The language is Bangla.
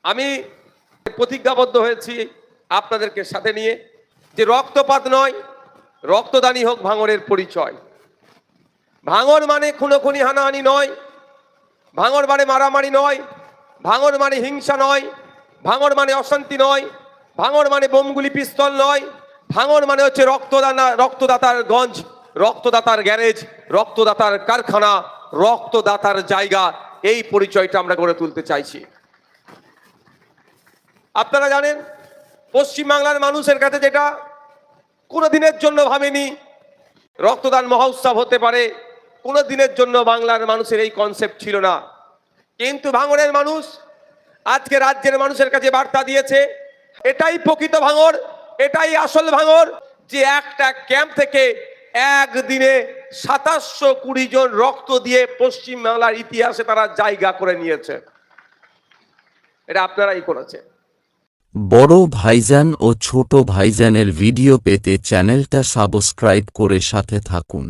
আমি প্রতিজ্ঞাবদ্ধ হয়েছি আপনাদেরকে সাথে নিয়ে যে রক্তপাত নয়, রক্তদানই হোক ভাঙড়ের পরিচয়। ভাঙড় মানে খুনোখুনি হানাহানি নয়, ভাঙড় মানে মারামারি নয়, ভাঙড় মানে হিংসা নয়, ভাঙড় মানে অশান্তি নয়, ভাঙড় মানে বোমগুলি পিস্তল নয়, ভাঙড় মানে হচ্ছে রক্তদাতার গঞ্জ, রক্তদাতার গ্যারেজ, রক্তদাতার কারখানা, রক্তদাতার জায়গা। এই পরিচয়টা আমরা গড়ে তুলতে চাইছি। আপনারা জানেন পশ্চিমবাংলার মানুষের কাছে যেটা কোনো দিনের জন্য ভাবেনি রক্তদান মহোৎসব হতে পারে, কোনো দিনের জন্য বাংলার মানুষের এই কনসেপ্ট ছিল না। কিন্তু ভাঙড়ের মানুষ আজকে রাজ্যের মানুষের কাছে বার্তা দিয়েছে, এটাই প্রকৃত ভাঙড়, এটাই আসল ভাঙড়, যে একটা ক্যাম্প থেকে একদিনে 2720 জন রক্ত দিয়ে পশ্চিমবাংলার ইতিহাসে তারা জায়গা করে নিয়েছে। এটা আপনারাই করেছে। বড় ভাইজান ও ছোট ভাইজানের ভিডিও পেতে চ্যানেলটা সাবস্ক্রাইব করে সাথে থাকুন।